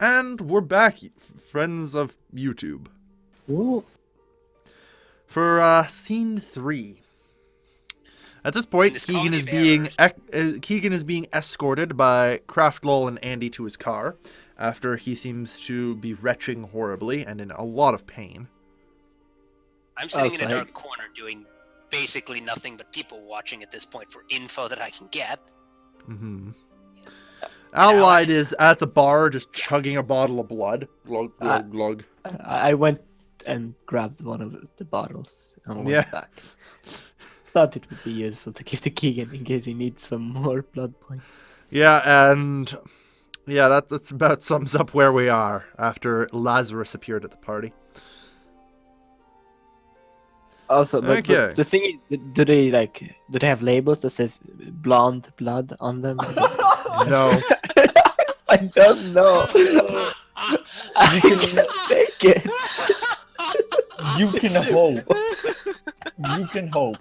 And we're back, friends of YouTube, Ooh. for scene 3. At this point, Keegan is being escorted by Craftlol and Andy to his car, after he seems to be retching horribly and in a lot of pain. I'm sitting in a dark corner doing basically nothing but people watching at this point for info that I can get. Mm-hmm. Allied is at the bar just chugging a bottle of blood. Glug, glug, glug. I went and grabbed one of the bottles and went back. Thought it would be useful to give to Keegan in case he needs some more blood points. Yeah, and that's about sums up where we are after Lazarus appeared at the party. Also, but the thing is, do they have labels that says blonde blood on them? No. I don't know. I can take it. You can hope. You can hope.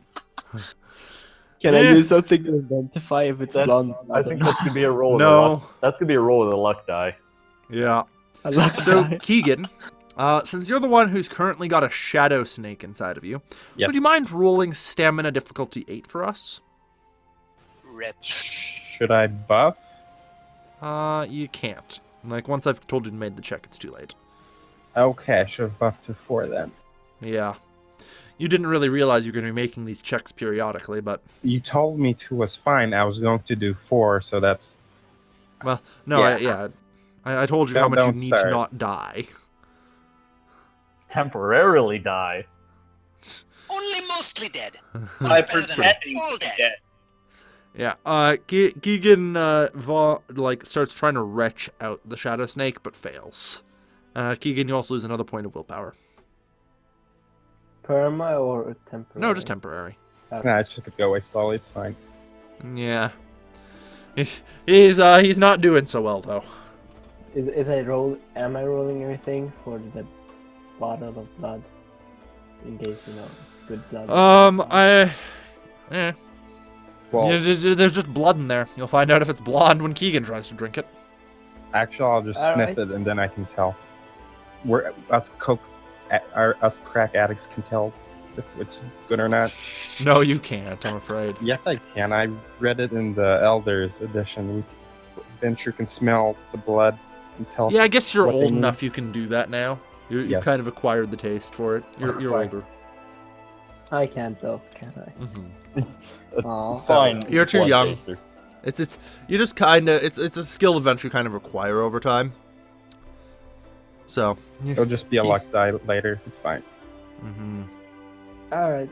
Can I use something to identify if it's blonde? I think that could be a roll. No. That could be a roll with a luck die. Yeah. A luck die. Keegan, since you're the one who's currently got a shadow snake inside of you, would you mind rolling stamina difficulty 8 for us? Rip. Should I buff? You can't. Like, once I've told you to make the check, it's too late. Okay, I should have buffed to 4 then. Yeah. You didn't really realize you were going to be making these checks periodically, but... You told me 2 was fine. I was going to do 4, so that's... Well, no, I told you how much you need to not die. Temporarily die. Only mostly dead. By pretending all to be dead. dead. Yeah, Keegan, starts trying to retch out the shadow snake, but fails. Keegan, you also lose another point of willpower. Perma or temporary? No, just temporary. Nah, it's just gonna go away slowly, it's fine. Yeah. He's not doing so well, though. Am I rolling anything for the bottle of blood? In case, it's good blood. Well, there's just blood in there. You'll find out if it's blonde when Keegan tries to drink it. actually, I'll just sniff it and then I can tell. Us crack addicts can tell if it's good or not. No, you can't, I'm afraid. Yes, I can. I read it in the Elders edition. Venture can smell the blood and tell. Yeah, I guess you're old enough you can do that now. You've Yes. kind of acquired the taste for it. You're older. I can't though, can I? Mm-hmm. Aw. Fine. You're too blood young. taster. It's you just kind of it's a skill eventually kind of acquire over time. So It'll just be a luck die later. It's fine. Mm-hmm. All right.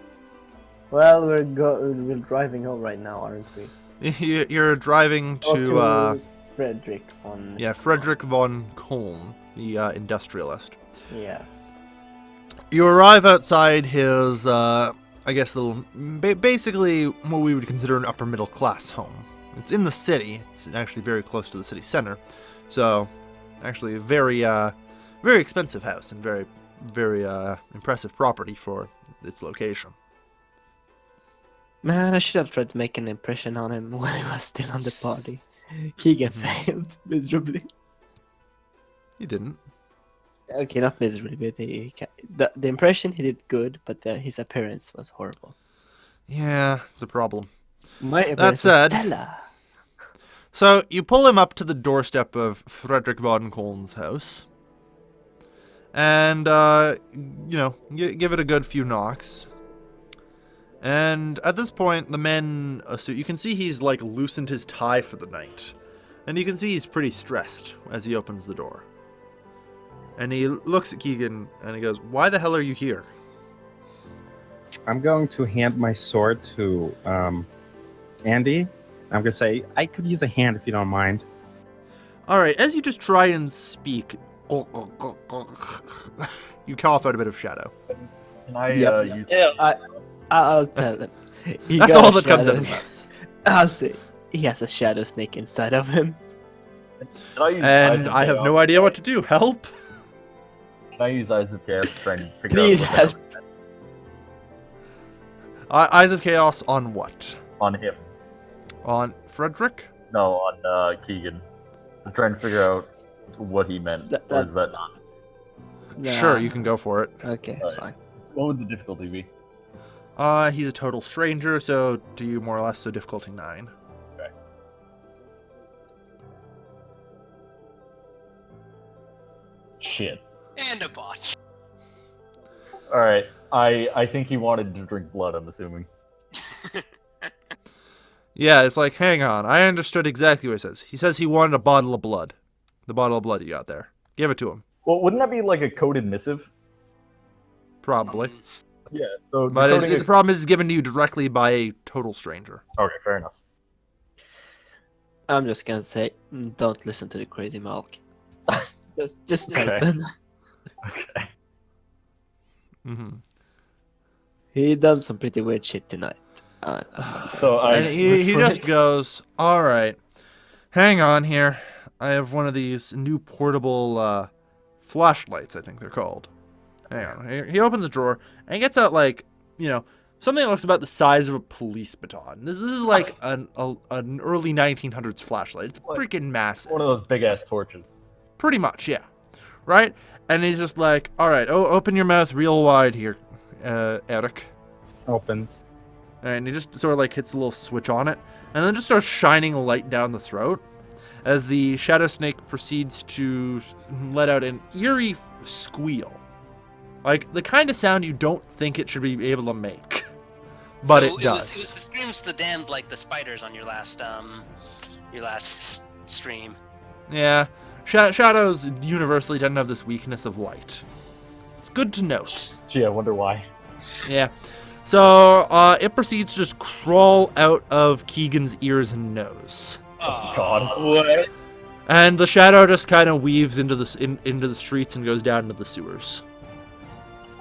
Well, we're driving home right now, aren't we? You're driving to Frederick von. yeah, Frederick von Koln, the industrialist. Yeah. You arrive outside his, I guess, basically what we would consider an upper middle class home. It's in the city. It's actually very close to the city center, so actually a very expensive house and very, very impressive property for its location. Man, I should have tried to make an impression on him when he was still on the party. Keegan failed miserably. You didn't. Okay, not miserably, but the impression he did good, but his appearance was horrible. Yeah, it's a problem. My That appearance said, was stellar. So you pull him up to the doorstep of Frederick von Koln's house, and give it a good few knocks. And at this point, the men you can see he's like loosened his tie for the night, and you can see he's pretty stressed as he opens the door. And he looks at Keegan and he goes, "Why the hell are you here?" I'm going to hand my sword to Andy. I'm gonna say I could use a hand if you don't mind. All right, as you just try and speak, you cough out a bit of shadow. Can I use? I'll tell him. That's all that comes out of his mouth. I'll say he has a shadow snake inside of him. Can I use And I have no idea what to do. Help! Can I use Eyes of Chaos to try and figure Please out help. Eyes of Chaos on what? on him? On Frederick? No, on Keegan. I'm trying to figure out what he meant, That- or is that not? Sure, you can go for it. Okay, Alright. fine. What would the difficulty be? He's a total stranger, so do you more or less, so difficulty 9. Okay. Shit. And a botch. Alright, I think he wanted to drink blood, I'm assuming. Yeah, it's like, hang on, I understood exactly what he says. He says he wanted a bottle of blood. The bottle of blood you got there. Give it to him. Well, wouldn't that be like a coded missive? Probably. Yeah, so... But decoding the problem is it's given to you directly by a total stranger. Okay, fair enough. I'm just gonna say, don't listen to the crazy Malk. just tell Okay. him. Okay. Mm-hmm. He done some pretty weird shit tonight. So And I... he for just it. goes, all right, hang on here. I have one of these new portable flashlights, I think they're called. Hang on. He opens a drawer and he gets out, like, something that looks about the size of a police baton. This is like an early 1900s flashlight. It's freaking massive. One of those big-ass torches. Pretty much, yeah. Right? And he's just like, all right, open your mouth real wide here, Eric. Opens. And he just sort of like hits a little switch on it, and then just starts shining a light down the throat as the shadow snake proceeds to let out an eerie squeal. Like the kind of sound you don't think it should be able to make. But So it does. It was the screams to the damned like the spiders on your last stream. Yeah. Shadows universally tend to have this weakness of light. It's good to note. Gee, I wonder why. Yeah. So it proceeds to just crawl out of Keegan's ears and nose. Oh, God. What? And the shadow just kind of weaves into the streets and goes down into the sewers.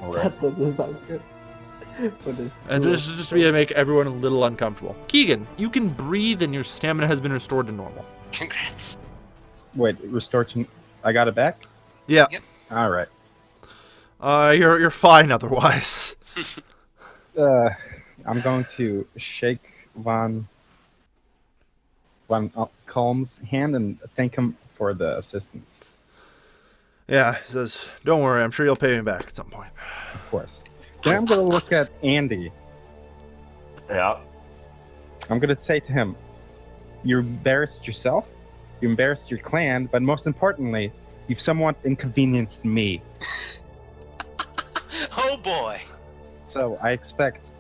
Alright. That doesn't sound good. For this And just to make everyone a little uncomfortable. Keegan, you can breathe and your stamina has been restored to normal. Congrats. Wait, restored to... I got it back? Yeah. Yep. All right. You're fine otherwise. I'm going to shake Von Colm's hand and thank him for the assistance. Yeah, he says, don't worry, I'm sure you'll pay me back at some point. Of course. Then I'm going to look at Andy. Yeah. I'm going to say to him, you embarrassed yourself, you embarrassed your clan, but most importantly, you've somewhat inconvenienced me. Oh boy. So I expect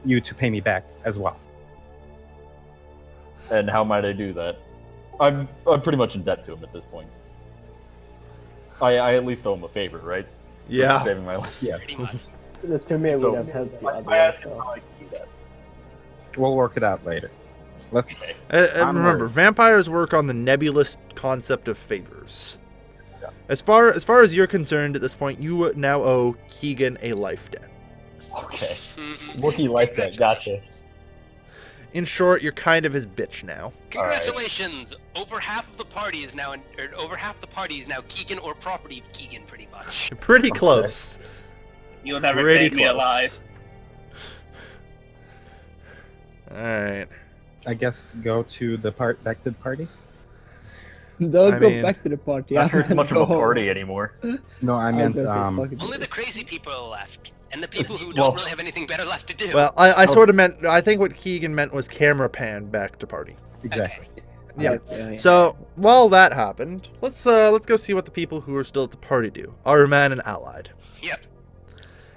you to pay me back as well. And how might I do that? I'm pretty much in debt to him at this point. I at least owe him a favor, right? For Yeah. saving my life. Yeah, Pretty much. The Tremere So- would have helped you I otherwise. asked him So. how I can do that. we'll work it out later. Let's. And Onward. remember, vampires work on the nebulous concept of favors. Yeah. As far as you're concerned at this point, you now owe Keegan a life debt. Okay. Mhm. Wookiee like that, gotcha. In short, you're kind of his bitch now. Congratulations! Over half the party is now Keegan or property of Keegan, pretty much. You're pretty close. You'll never Pretty take me close. alive. Alright. I guess go to the back to the party. Don't I go mean- back to the party. Not sure it's I'm much of gonna a go home. party anymore. No, I I'm meant gonna say, fuck it. Only the crazy people are left, and the people who Well- don't really have anything better left to do. Well, I sort of meant, I think what Keegan meant was camera pan back to party. exactly. Yeah. Yeah. So, while that happened, let's go see what the people who are still at the party do. Our man and Allied. Yep.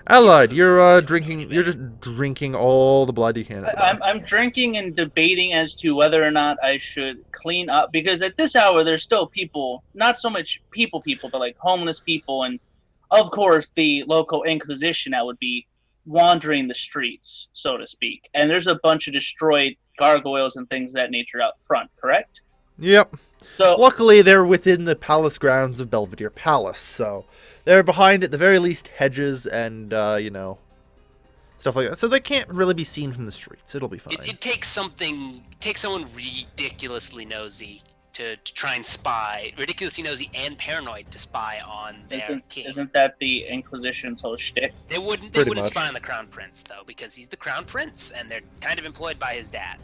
Allied, you're just drinking all the blood you can. at the bar. I'm drinking and debating as to whether or not I should clean up, because at this hour there's still people, not so much people, but like homeless people, and of course the local inquisition that would be wandering the streets, so to speak. And there's a bunch of destroyed gargoyles and things of that nature out front, correct? Yep. So Luckily, they're within the palace grounds of Belvedere Palace, so they're behind, at the very least, hedges and, stuff like that. So they can't really be seen from the streets. It'll be fine. It takes someone ridiculously nosy to try and spy, ridiculously nosy and paranoid to spy on their king. isn't that the Inquisition's whole shtick? They wouldn't Pretty much. spy on the crown prince though, because he's the crown prince, and they're kind of employed by his dad.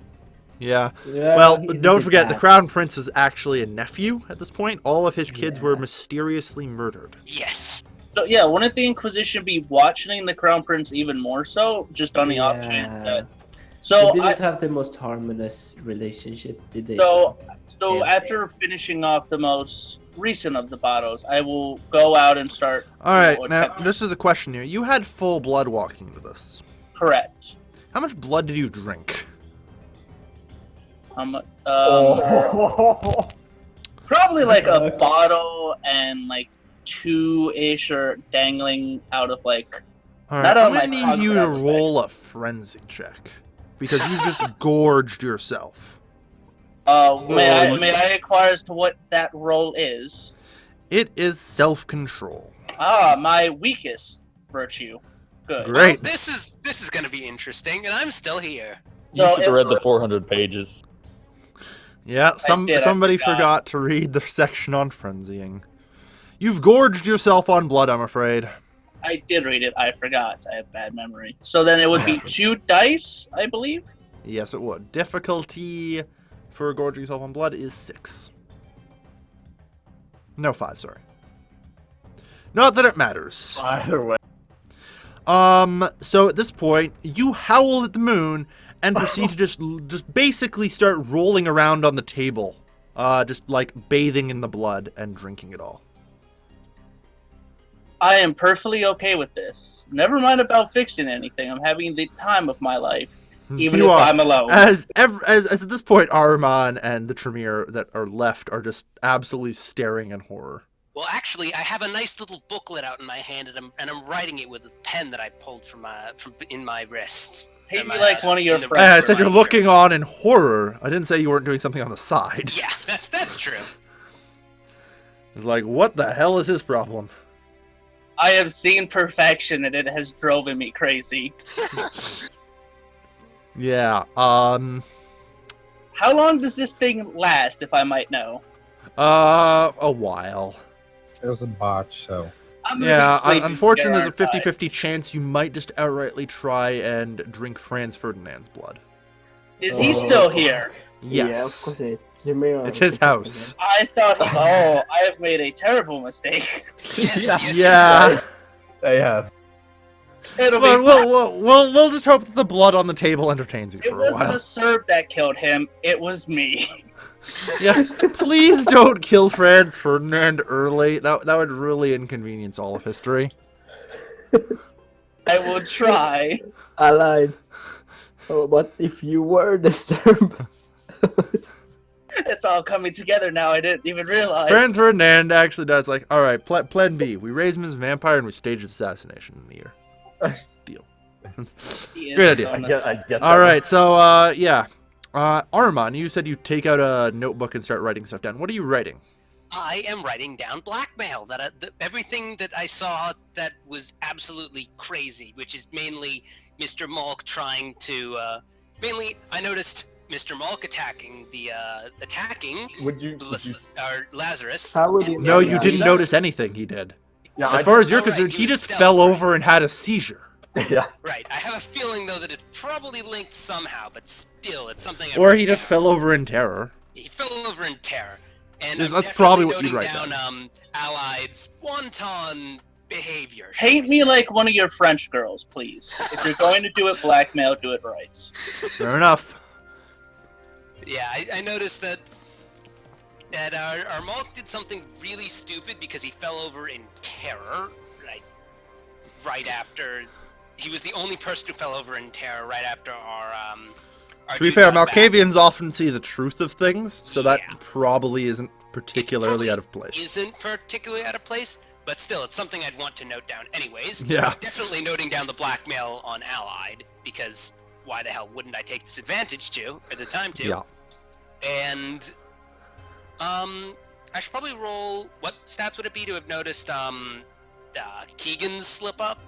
Yeah. Yeah, Well, he's a don't good forget, the dad. Crown Prince is actually a nephew at this point. All of his kids were Yeah. mysteriously murdered. Yes. So yeah, wouldn't the Inquisition be watching the Crown Prince even more so, just on the off chance that? They So didn't have the most harmonious relationship, did they? So Yeah. after finishing off the most recent of the bottles, I will go out and start. All right, now, attempt- this is a question here. You had full blood walking into this. Correct. How much blood did you drink? Probably like a Okay. bottle and like 2-ish are dangling out of like. All Not right, I'm on gonna my need tongue, you but to on my roll a frenzy check because you just gorged yourself. May I inquire as to what that role is? It is self-control. Ah, my weakest virtue. Good. Great. This is gonna be interesting, and I'm still here. You So should have it- read the 400 pages. Yeah, I somebody forgot. forgot to read the section on frenzying. You've gorged yourself on blood, I'm afraid. I did read it. I forgot. I have bad memory. So then it would be 2 dice, I believe. Yes, it would. Difficulty for gorging yourself on blood is 6. No, 5, sorry. Not that it matters. Either way. So at this point, you howl at the moon and proceed to just basically start rolling around on the table. Just like bathing in the blood and drinking it all. I am perfectly okay with this. Never mind about fixing anything. I'm having the time of my life, even You if are. I'm alone. As at this point, Arman and the Tremere that are left are just absolutely staring in horror. Well, actually, I have a nice little booklet out in my hand, and I'm writing it with a pen that I pulled from in my wrist. Hate Am me I, like one of your in the friends. I rest said of you're my looking year? on in horror. I didn't say you weren't doing something on the side. Yeah, that's true. It's like, what the hell is his problem? I have seen perfection, and it has driven me crazy. Yeah. How long does this thing last, if I might know? A while. It was a botch, so. I'm gonna Yeah, be sleeping unfortunately, there, there's a aren't I? 50-50 chance you might just outrightly try and drink Franz Ferdinand's blood. Is he still here? Yeah, of Yes. course it is. Zemira It's his is house. I thought. Oh, I have made a terrible mistake. Yes, Yeah. They have. It'll be. We'll just hope that the blood on the table entertains you It for a wasn't while. the serb that killed him. It was me. Yeah, please don't kill Franz Ferdinand early. That would really inconvenience all of history. I will try. I lied. Oh, but if you were the Serb. It's all coming together now. I didn't even realize. Franz Ferdinand actually does like, all right, plan B. We raise him as a vampire and we stage his assassination in the year. Deal. He is Great idea. on I this- guess All right, so yeah. Arman, you said you take out a notebook and start writing stuff down. What are you writing? I am writing down blackmail. Everything that I saw that was absolutely crazy, which is mainly Mr. Malk trying to. Mainly, I noticed Mr. Malk attacking Would you? Lazarus. How would you No, know you that? didn't notice anything he did. Yeah, As far as you're Alright, concerned, he he was just stealth, fell right? over and had a seizure. yeah. Right. I have a feeling though that it's probably linked somehow, but still, it's something. I Or wrote he just down. fell over in terror. He fell over in terror, and Yes, I'm that's definitely probably what you'd noting write down. Allied's wanton behavior. shall Paint we me say. like one of your French girls, please. If you're going to do it blackmail, do it right. Fair enough. Yeah, I noticed that our Malk did something really stupid because he fell over in terror, right after. He was the only person who fell over in terror right after our To be dude fair, got back. Malkavians often see the truth of things, so that Yeah. probably isn't particularly out of place. Isn't particularly out of place, but still, it's something I'd want to note down anyways. Yeah. Definitely noting down the blackmail on Allied, because why the hell wouldn't I take this advantage to, at the time to? Yeah. And, I should probably roll, what stats would it be to have noticed, Keegan's slip-up?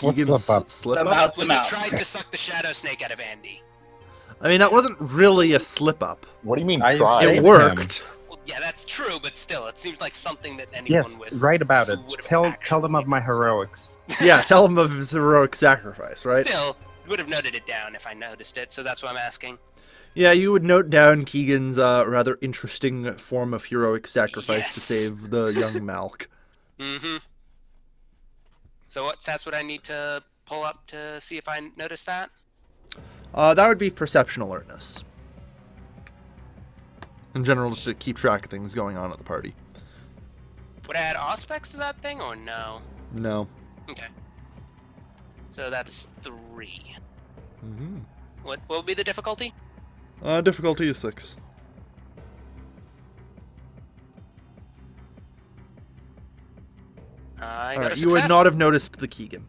What's Keegan's slip up? Slip The up? mouth to When he mouth. tried to suck the Shadow Snake out of Andy. I mean, that wasn't really a slip up. What do you mean I try? saved It him. worked. Well, yeah, that's true, but still, it seems like something that anyone Yes, with... write about it. who would've Tell actually them of my been stopped. heroics. Yeah, tell him of his heroic sacrifice, right? Still, would have noted it down if I noticed it, so that's why I'm asking. Yeah, you would note down Keegan's rather interesting form of heroic sacrifice to Yes. save the young Malk. Mm-hmm. So what stats would I need to pull up to see if I notice that? That would be perception alertness. In general, just to keep track of things going on at the party. Would I add aspects to that thing, or no? No. Okay. So that's 3. Mm-hmm. What would be the difficulty? Difficulty is 6. I got Alright, a you would success. not have noticed the Keegan.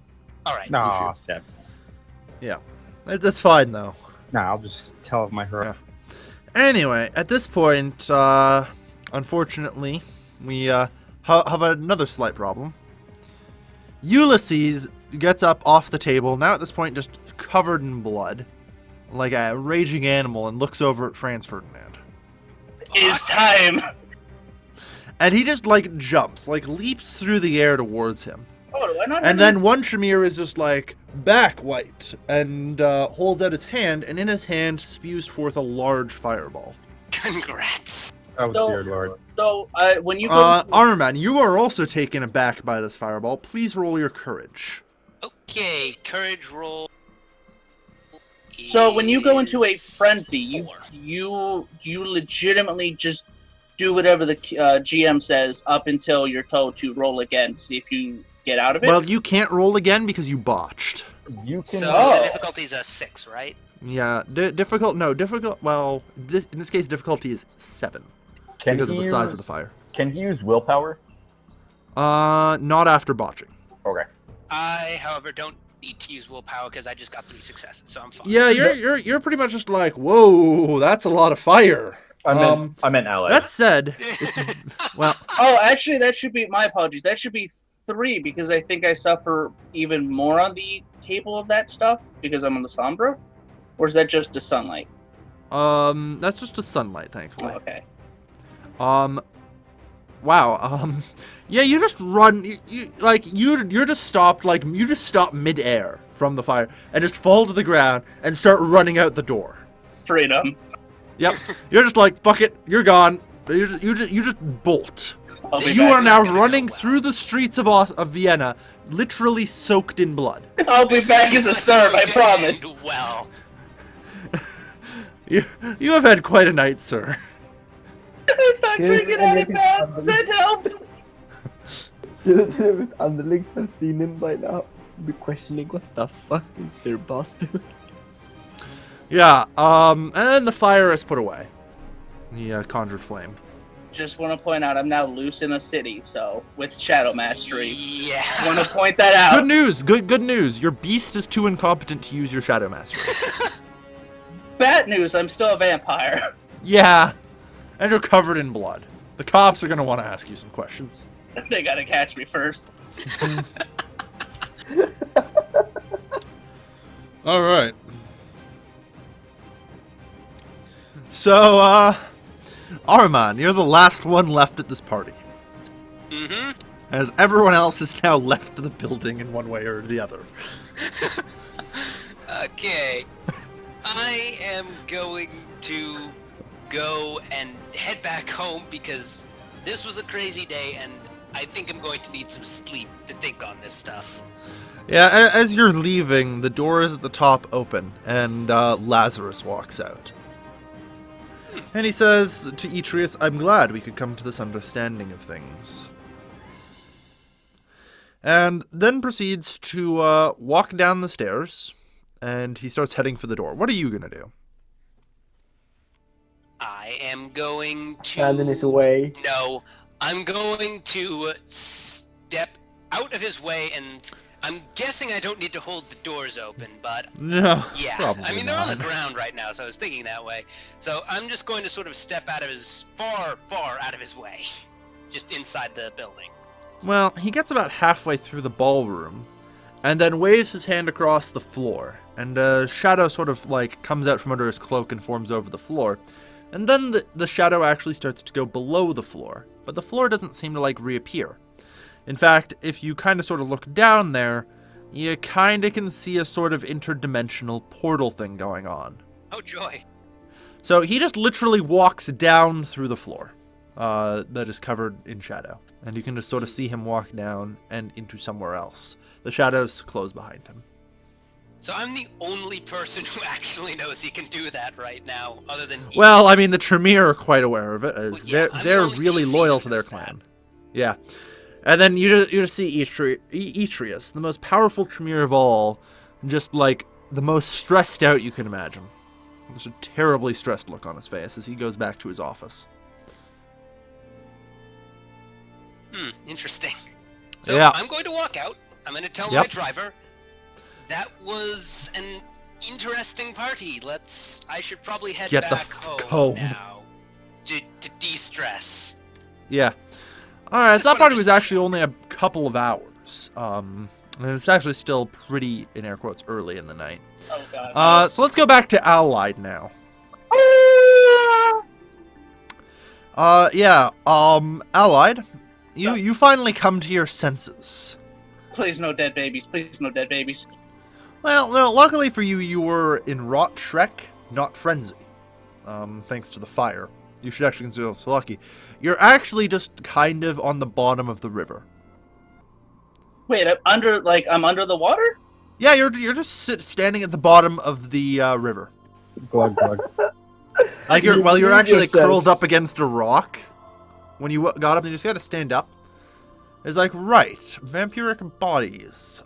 Alright. Nah, sad. Yeah. That's fine, though. Nah, I'll just tell my hero. Yeah. Anyway, at this point, unfortunately, we have another slight problem. Ulysses gets up off the table, now at this point just covered in blood, like a raging animal, and looks over at Franz Ferdinand. It is time. And he just, like, jumps, like, leaps through the air towards him. Oh, do I not And have then one Tremere is just, like, back white, and holds out his hand, and in his hand spews forth a large fireball. Congrats. Oh, So- dear lord. So, when you go, Armorman, you are also taken aback by this fireball. Please roll your courage. Okay, courage roll. so when you go into a is frenzy, 4. you legitimately just do whatever the GM says up until you're told to roll again, see if you get out of it. Well, you can't roll again because you botched. You can. So Oh. the difficulty is a 6, right? Yeah, difficult. Well, in this case, difficulty is 7 Can because of he the size use- of the fire. Can he use willpower? Not after botching. Okay. I, however, don't need to use willpower because I just got 3 successes, so I'm fine. Yeah, you're pretty much just like, whoa, that's a lot of fire. I meant ally. That said, it's well, Oh, actually, that should be my apologies. That should be 3 because I think I suffer even more on the table of that stuff because I'm on the Sombra, or is that just the sunlight? that's just a sunlight, thankfully. Oh, okay. Wow. Yeah, you just run. You're just stopped. Like you just stop midair from the fire and just fall to the ground and start running out the door. Freedom. Yep. You're just like, fuck it. You're gone. You just bolt. I'll be You back. are now Gonna go running well. through the streets of Vienna, literally soaked in blood. I'll be back as a serve. I Doing promise. Well, You have had quite a night, sir. I'm not Good, drinking and any it is bad. happening. Send help. If his underlings have seen him by now, be questioning what the fuck is their boss doing. Yeah. And then the fire is put away. The conjured flame. Just want to point out, I'm now loose in a city, so with Shadow Mastery. yeah. Want to point that out. Good news. Good news. Your beast is too incompetent to use your shadow mastery. Bad news, I'm still a vampire. Yeah. And you're covered in blood. The cops are gonna want to ask you some questions. They gotta catch me first. All right. So, Arman, you're the last one left at this party, Mm-hmm. as everyone else has now left the building in one way or the other. Okay. I am going to go and head back home because this was a crazy day and I think I'm going to need some sleep to think on this stuff. Yeah, as you're leaving, the doors at the top open, and Lazarus walks out. And he says to Atreus, I'm glad we could come to this understanding of things. And then proceeds to walk down the stairs, and he starts heading for the door. What are you going to do? I am going to... Stand in his way. No, I'm going to step out of his way and... I'm guessing I don't need to hold the doors open, but No, yeah. probably I mean, they're on the not. ground right now, so I was thinking that way. So I'm just going to sort of step out of his... far out of his way. Just inside the building. Well, he gets about halfway through the ballroom, and then waves his hand across the floor, and a shadow sort of, like, comes out from under his cloak and forms over the floor. And then the shadow actually starts to go below the floor, but the floor doesn't seem to, like, reappear. In fact, if you kind of sort of look down there, you kind of can see a sort of interdimensional portal thing going on. Oh, joy. So he just literally walks down through the floor that is covered in shadow. And you can just sort of see him walk down and into somewhere else. The shadows close behind him. So I'm the only person who actually knows he can do that right now, other than... Well, I mean, the Tremere are quite aware of it, as Well, yeah, I'm the they're only really PC loyal who to their knows that. clan. Yeah. And then you just see Etrius, the most powerful Tremere of all, just like the most stressed out you can imagine. There's a terribly stressed look on his face as he goes back to his office. Interesting. So Yeah. I'm going to walk out. I'm going to tell Yep. my driver, that was an interesting party. I should probably head Get the back fuck home home. now to de-stress. Yeah. Alright, Just so that wanna party just- was actually only a couple of hours. And it's actually still pretty, in air quotes, early in the night. Oh god. So let's go back to Allied now. Allied, you finally come to your senses. Please no dead babies. Please no dead babies. Well, no, luckily for you, you were in Rot Shrek, not Frenzy. Thanks to the fire. You should actually consider yourself lucky. You're actually just kind of on the bottom of the river. Wait, I'm under the water? Yeah, you're just standing at the bottom of the river. Glug glug. Like You you're leave actually yourself. curled up against a rock. When you got up, and you just gotta stand up. It's like, right, vampiric bodies.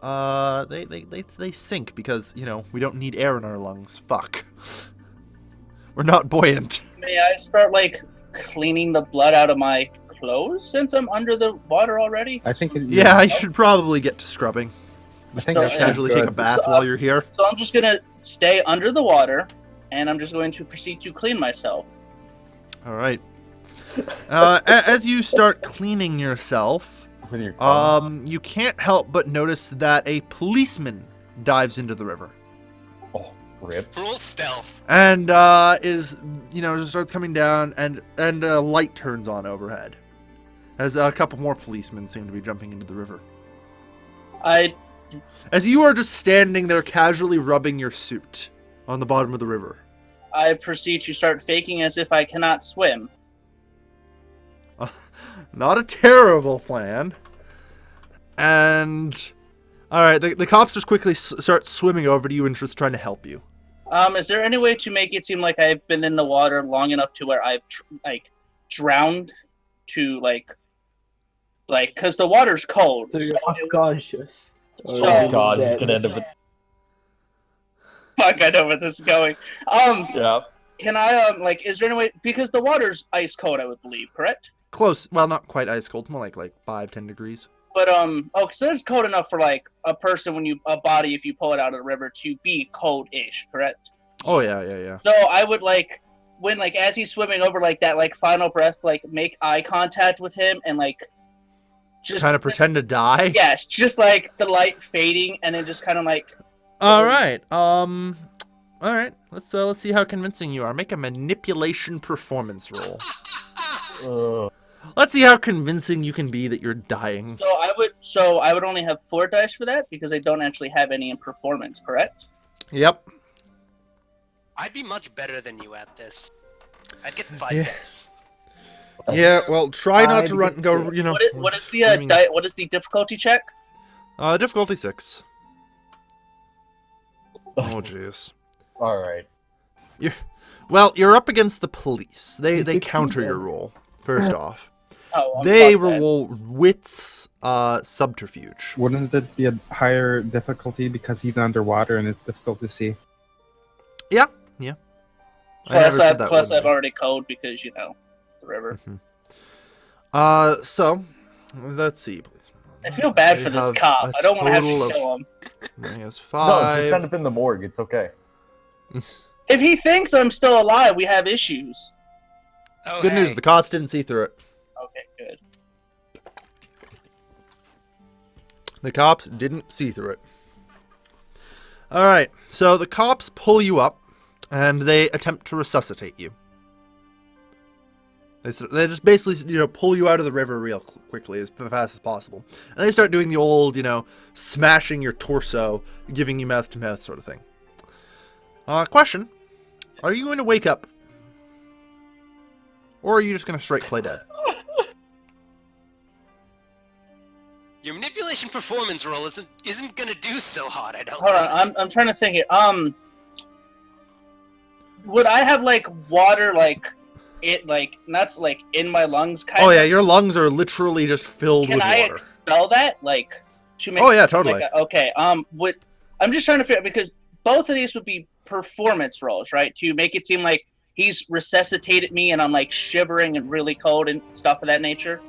They sink because, you know, we don't need air in our lungs. Fuck. We're not buoyant. May I start cleaning the blood out of my clothes since I'm under the water already? I think. Yeah, I should probably get to scrubbing. I think So, that's Casually take a good. bath while you're here. So I'm just gonna stay under the water, and I'm just going to proceed to clean myself. All right. As you start cleaning yourself, With your tongue. you can't help but notice that a policeman dives into the river. Oh, rip. Roll stealth. And just starts coming down, and a light turns on overhead, as a couple more policemen seem to be jumping into the river. As you are just standing there casually rubbing your suit on the bottom of the river. I proceed to start faking as if I cannot swim. Not a terrible plan. And all right, the cops just quickly start swimming over to you and just trying to help you. Is there any way to make it seem like I've been in the water long enough to where I've drowned to because the water's cold. So you're So unconscious. So- Oh god, he's gonna end up with... fuck, I know where this is going. Yeah. Can I is there any way, because the water's ice cold, I would believe, correct? Close. Well, not quite ice cold. More like 5-10 degrees. But so it's cold enough for a person a body, if you pull it out of the river, to be cold-ish, correct? Oh yeah. So I would when as he's swimming over that final breath, make eye contact with him and just Kind of pretend to die. yes, just the light fading and then just kind of All right. All right. Let's see how convincing you are. Make a manipulation performance roll. Let's see how convincing you can be that you're dying. So I would only have 4 dice for that because I don't actually have any in performance, correct? Yep. I'd be much better than you at this. I'd get 5 Yeah. dice. Yeah. Well, try not to run. Go. You know. What is the screaming. what is the difficulty check? Difficulty 6. Oh jeez. Alright. Well, you're up against the police. They succeeded. counter your roll. First off, Oh, I'm they fucked then. roll wits subterfuge. Wouldn't it be a higher difficulty because he's underwater and it's difficult to see? Yeah. Plus, said that I've wouldn't be. already code because the river. So let's see, please. I feel bad We for this have cop. a I don't want to have total to of- kill him. He has No, just 5. end up in the morgue. It's okay. If he thinks I'm still alive, we have issues. Oh, Good hey. news, the cops didn't see through it. Okay, good. The cops didn't see through it. Alright, so the cops pull you up, and they attempt to resuscitate you. They just basically, pull you out of the river real quickly, as fast as possible. And they start doing the old, smashing your torso, giving you mouth-to-mouth sort of thing. Question. Are you going to wake up? Or are you just going to straight play dead? Your manipulation performance roll isn't gonna do so hot, I don't Hold think. on, I'm trying to think here. Would I have like water not like in my lungs kind Oh of? yeah, your lungs are literally just filled Can with I water. expel that? Like to make Oh yeah, totally. Okay. I'm just trying to figure out because both of these would be performance rolls, right? To make it seem like he's resuscitated me and I'm like shivering and really cold and stuff of that nature.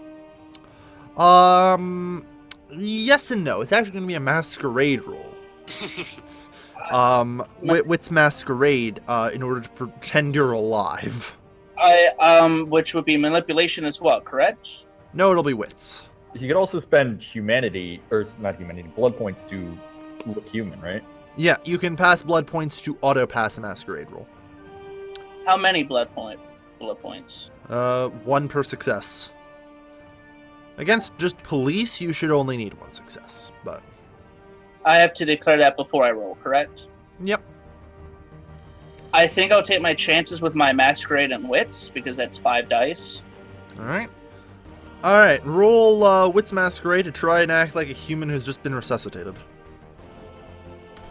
Yes and no. It's actually going to be a masquerade roll. Wit's masquerade, in order to pretend you're alive. Which would be manipulation as well, correct? No, it'll be wits. You could also spend blood points to look human, right? Yeah, you can pass blood points to auto-pass a masquerade roll. How many blood points? 1 per success. Against just police, you should only need 1 success, but... I have to declare that before I roll, correct? Yep. I think I'll take my chances with my masquerade and wits, because that's 5 dice. Alright. Alright, roll wits masquerade to try and act like a human who's just been resuscitated.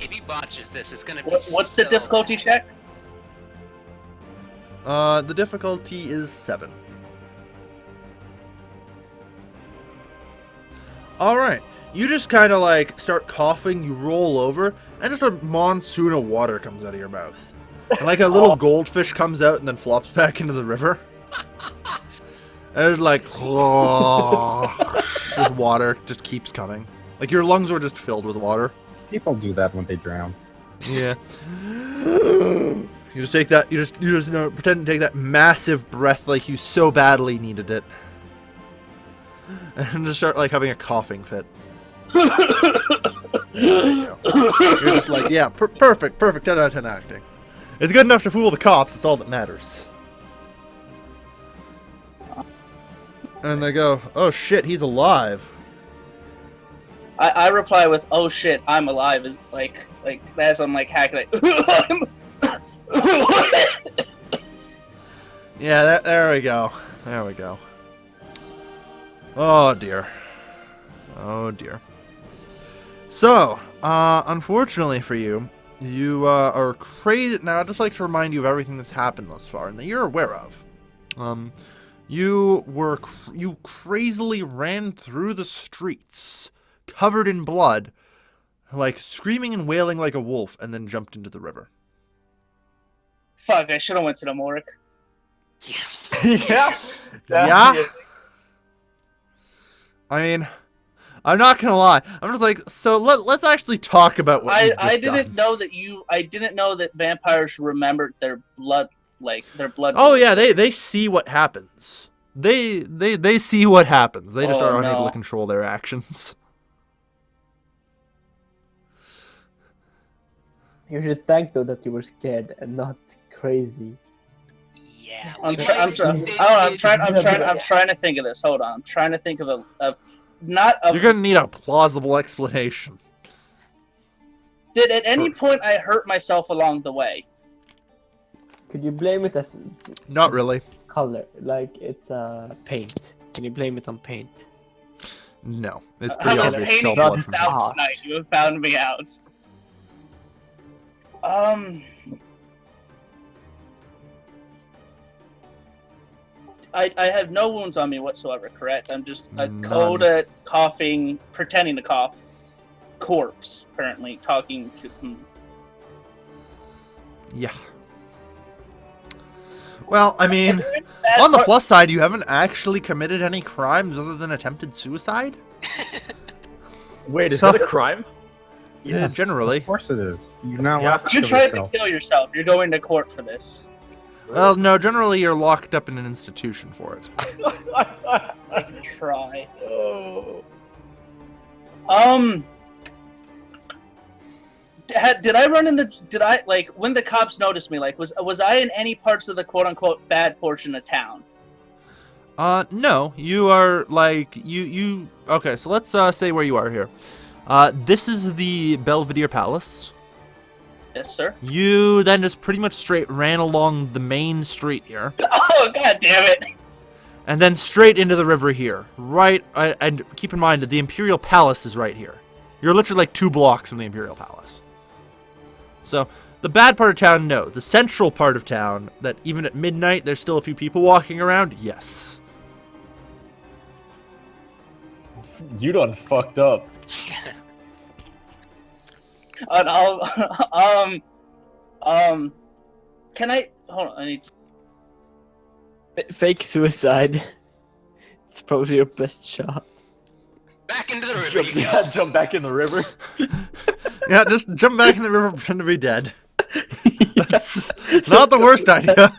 If he botches this, it's gonna be What's the difficulty check? The difficulty is 7. Alright, you just kind of like start coughing, you roll over, and just a monsoon of water comes out of your mouth. And like a little goldfish comes out and then flops back into the river. And it's like, just water just keeps coming. Like your lungs were just filled with water. People do that when they drown. Yeah. You just take that, you just pretend to take that massive breath like you so badly needed it. And just start like having a coughing fit. There you go. You're just like, yeah, perfect, 10 out of 10 acting. It's good enough to fool the cops, it's all that matters. And they go, oh shit, he's alive. I reply with, "Oh shit, I'm alive." Is like as I'm like hacking Yeah, there we go. Oh dear. So, unfortunately for you, you are crazy. Now, I'd just like to remind you of everything that's happened thus far and that you're aware of. You crazily ran through the streets, covered in blood, like screaming and wailing like a wolf, and then jumped into the river. Fuck! I should have went to the morgue. Yes. Yeah. Yeah? I mean, I'm not gonna lie. I'm just like, so let's actually talk about what you've just I didn't done. I didn't know that vampires remembered their blood, like their blood. Oh yeah, they see what happens. They see what happens. They just Oh, are unable no. to control their actions. You should thank though that you were scared and not crazy. Yeah. I'm we trying to think of this. Hold on. I'm trying to think of You're gonna need a plausible explanation. Did at any point I hurt myself along the way? Could you blame it as Not really. color? Like it's paint. Can you blame it on paint? No, it's I pretty was obvious. painting Still blood blood this from out. out tonight. You have found me out. I have no wounds on me whatsoever, correct? I'm just a None. cold, coughing, pretending to cough corpse, currently talking to... Yeah. Well, I mean, That on the part- plus side, you haven't actually committed any crimes other than attempted suicide? Wait, is So- that a crime? Yeah, generally. Of course it is. You're not Yeah. allowed to You kill tried to yourself. kill yourself. You're going to court for this. Well, no, generally you're locked up in an institution for it. I can try. Oh. Did I run in the? Did I like when the cops noticed me? Like, was I in any parts of the quote unquote bad portion of town? No. You are, like, you... Okay, so let's, say where you are here. This is the Belvedere Palace. Yes, sir. You then just pretty much straight ran along the main street here. Oh, god damn it! And then straight into the river here. Right, and keep in mind that the Imperial Palace is right here. You're literally like 2 blocks from the Imperial Palace. So, the bad part of town, no. The central part of town, that even at midnight there's still a few people walking around, yes. You done fucked up. And can I hold on? I need to... Fake suicide. It's probably your best shot. Back into the river you go. Jump back in the river. Yeah, just jump back in the river and pretend to be dead. That's not the worst idea.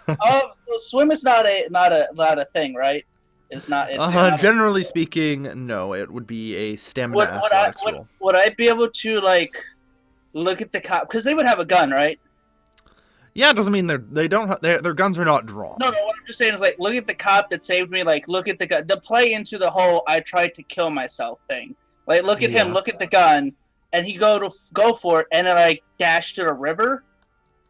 So swim is not a thing, right? It's not. It's not Generally speaking, no. It would be a stamina athletics roll. would I be able to like look at the cop? Because they would have a gun, right? Yeah, it doesn't mean their guns are not drawn. No. What I'm just saying is like, look at the cop that saved me. Like, look at the gun. The play into the whole "I tried to kill myself" thing. Like, look at him. Look at the gun, and he go for it, and then like dash to the river,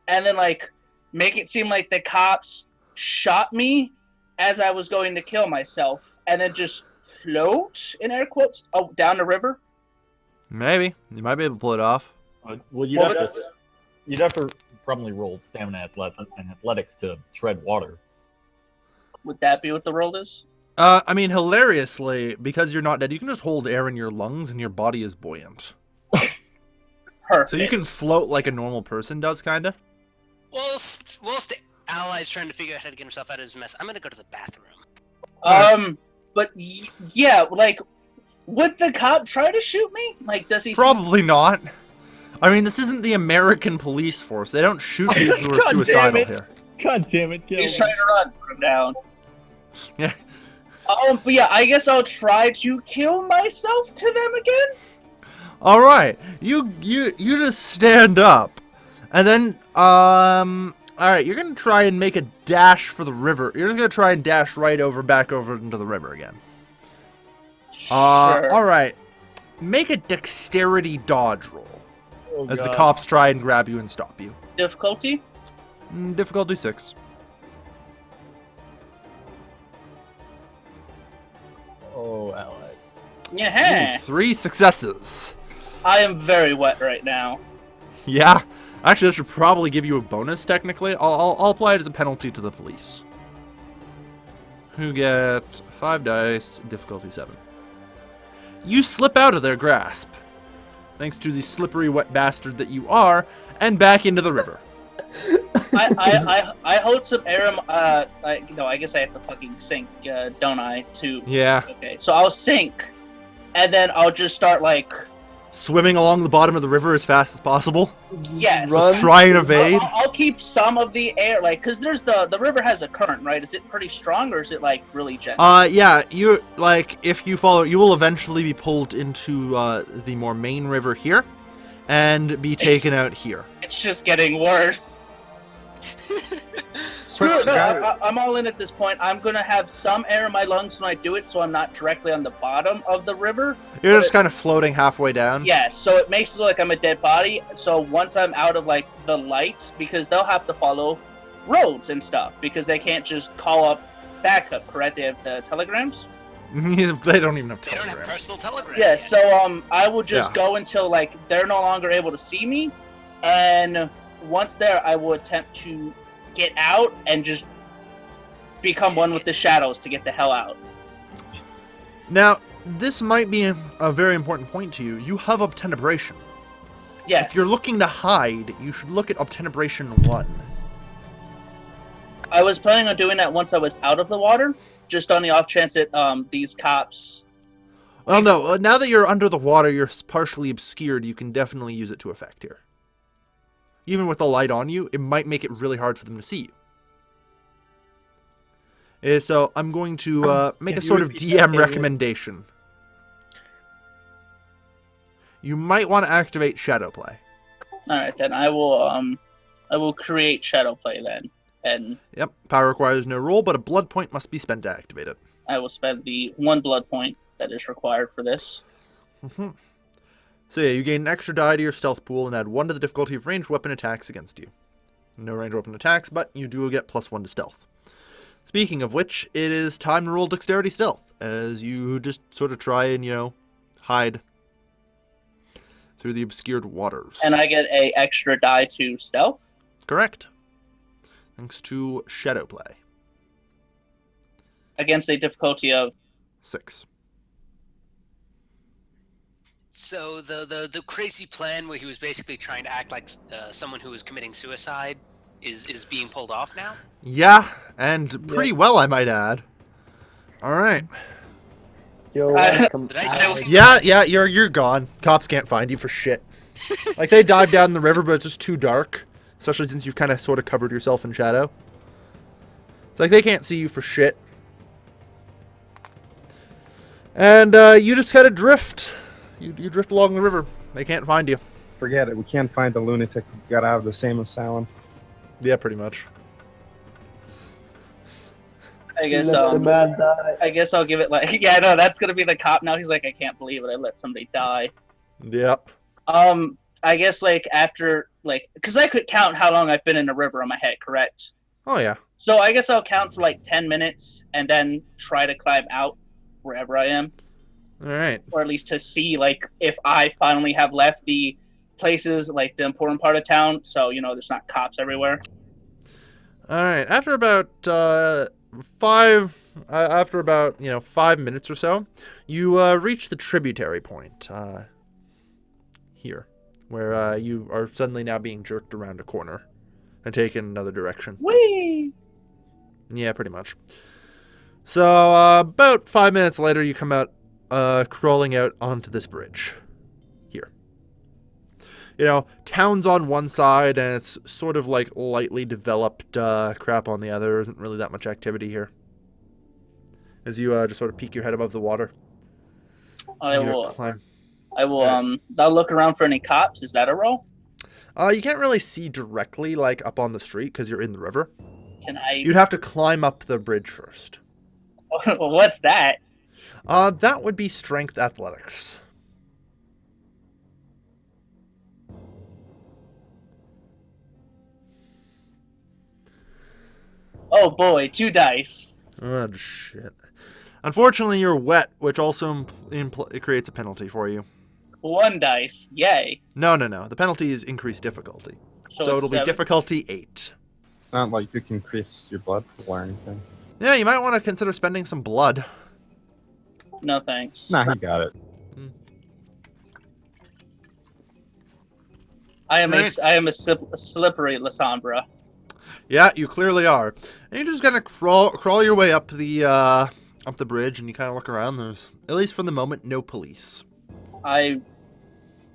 and then like make it seem like the cops shot me as I was going to kill myself, and then just float in air quotes down the river. Maybe you might be able to pull it off. Well, you'd have to probably roll stamina and athletics to tread water. Would that be what the roll is? I mean, hilariously, because you're not dead, you can just hold air in your lungs and your body is buoyant. Perfect. So you can float like a normal person does, kinda. Whilst Ally's trying to figure out how to get himself out of his mess, I'm gonna go to the bathroom. But yeah, like, would the cop try to shoot me? Like, does he? Probably not. I mean, this isn't the American police force. They don't shoot people who are suicidal here. God damn it, kill He's trying to run. Put him down. Yeah. But yeah, I guess I'll try to kill myself to them again. All right, you just stand up, and then all right, you're gonna try and make a dash for the river. You're just gonna try and dash back over into the river again. Sure. All right, make a dexterity dodge roll as the cops try and grab you and stop you. Difficulty? Difficulty 6. Oh, Ally. Yeah. Ooh, 3 successes. I am very wet right now. Yeah. Actually, that should probably give you a bonus, technically. I'll apply it as a penalty to the police. Who get 5 dice, difficulty 7. You slip out of their grasp, thanks to the slippery, wet bastard that you are, and back into the river. I hold some air. I guess I have to fucking sink, don't I? Yeah. Okay, so I'll sink, and then I'll just start like Swimming along the bottom of the river as fast as possible. yes. Just try and evade. I'll keep some of the air, like, cause there's the river has a current, right? Is it pretty strong or is it like really gentle? Yeah. You like if you follow, you will eventually be pulled into the more main river here, and be taken out here. It's just getting worse. Screw it. No, I'm all in at this point. I'm gonna have some air in my lungs when I do it, so I'm not directly on the bottom of the river. You're just kind of floating halfway down. Yeah, so it makes it look like I'm a dead body. So once I'm out of like the light, because they'll have to follow roads and stuff, because they can't just call up backup. Correct? They have the telegrams. They don't even have They don't have telegrams. personal telegrams. Yeah. yet. So I will just go until like they're no longer able to see me, and once there, I will attempt to get out and just become one with the shadows to get the hell out. Now, this might be a very important point to you. You have obtenebration. Yes. If you're looking to hide, you should look at obtenebration 1. I was planning on doing that once I was out of the water, just on the off chance that these cops. Well, no. Now that you're under the water, you're partially obscured. You can definitely use it to effect here. Even with the light on you, it might make it really hard for them to see you. So I'm going to make a sort of DM recommendation. You might want to activate Shadow Play. All right, then I will create shadow play then. And Yep, power requires no roll, but a blood point must be spent to activate it. I will spend the 1 blood point that is required for this. Mm-hmm. So yeah, you gain an extra die to your stealth pool and add 1 to the difficulty of ranged weapon attacks against you. No ranged weapon attacks, but you do get +1 to stealth. Speaking of which, it is time to roll dexterity stealth, as you just sort of try and, hide through the obscured waters. And I get a extra die to stealth. Correct. Thanks to shadow play. Against a difficulty of 6. So the crazy plan where he was basically trying to act like someone who was committing suicide is being pulled off now? Yeah, and pretty well, I might add. All right. You're welcome. Did I say- Yeah, you're gone. Cops can't find you for shit. Like, they dive down the river, but it's just too dark. Especially since you've kind of sort of covered yourself in shadow. It's like they can't see you for shit. And you just kind of drift. You drift along the river. They can't find you. Forget it. We can't find the lunatic who got out of the same asylum. Yeah, pretty much. I guess Let the man die. I guess I'll give it like yeah, no, that's gonna be the cop now. He's like, I can't believe it, I let somebody die. Yep. I guess like after like because I could count how long I've been in the river in my head, correct? Oh, yeah. So I guess I'll count for like 10 minutes and then try to climb out wherever I am. All right. Or at least to see like if I finally have left the places like the important part of town, so there's not cops everywhere. All right. After about 5 minutes or so, you reach the tributary point here, where you are suddenly now being jerked around a corner and taken another direction. Whee! Yeah, pretty much. So about 5 minutes later, you come out, crawling out onto this bridge here. Town's on one side, and it's sort of like lightly developed crap on the other. There isn't really that much activity here. As you just sort of peek your head above the water. I You will. climb. I'll look around for any cops. Is that a roll? You can't really see directly, like, up on the street, because you're in the river. Can I? You'd have to climb up the bridge first. What's that? That would be strength athletics. Oh boy, 2 dice. Oh, shit. Unfortunately, you're wet, which also it creates a penalty for you. 1 dice. Yay. No. The penalty is increased difficulty. So it's it'll be 7. difficulty 8. It's not like you can increase your blood pool or anything. Yeah, you might want to consider spending some blood. No thanks. Nah, he got it. I am Right. a slippery Lasombra. Yeah, you clearly are. And you're just gonna crawl your way up the bridge, and you kind of look around. There's, at least for the moment, no police. I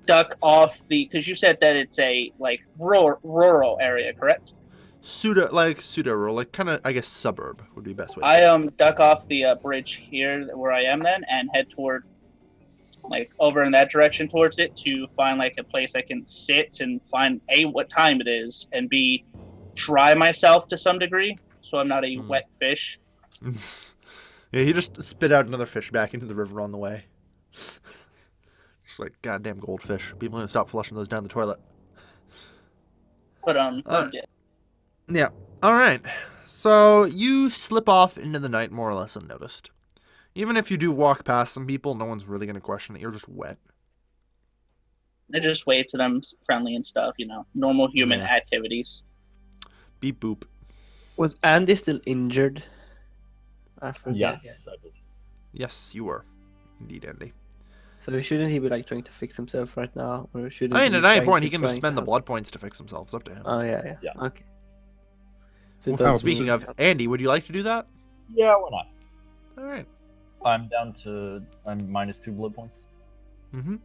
duck off because you said that it's a like rural area, correct? Pseudo-rural, like kind of, I guess, suburb would be best way. I duck off the bridge here where I am then and head toward like over in that direction towards it to find like a place I can sit and find A, what time it is, and B, dry myself to some degree so I'm not a wet fish. Yeah, he just spit out another fish back into the river on the way. Just like goddamn goldfish. People need to stop flushing those down the toilet. But Yeah. All right. So you slip off into the night more or less unnoticed. Even if you do walk past some people, no one's really going to question that you're just wet. I just wave to them friendly and stuff, normal human Yeah. activities. Beep boop. Was Andy still injured? I forget. Yes. I believe. Yes, you were. Indeed, Andy. So shouldn't he be like trying to fix himself right now, or should? I mean, he at be any trying point, to he can just trying spend the to- blood points to fix himself. It's up to him. Oh yeah. Yeah. Okay. Well, Speaking of, Andy, would you like to do that? Yeah, why not? All right. I'm minus 2 blood points. Mm-hmm.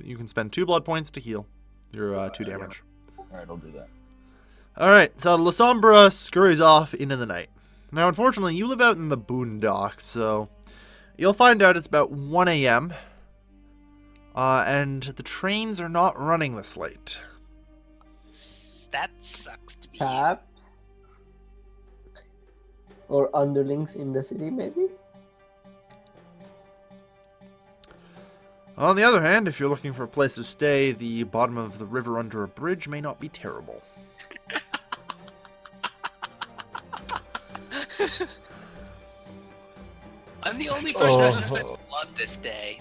You can spend 2 blood points to heal your 2 damage. Alright, I'll do that. All right. So La Sombra scurries off into the night. Now, unfortunately, you live out in the boondocks, so you'll find out it's about 1 a.m. And the trains are not running this late. That sucks to be. Caps. Or underlings in the city, maybe? On the other hand, if you're looking for a place to stay, the bottom of the river under a bridge may not be terrible. I'm the only person who hasn't spent blood this day.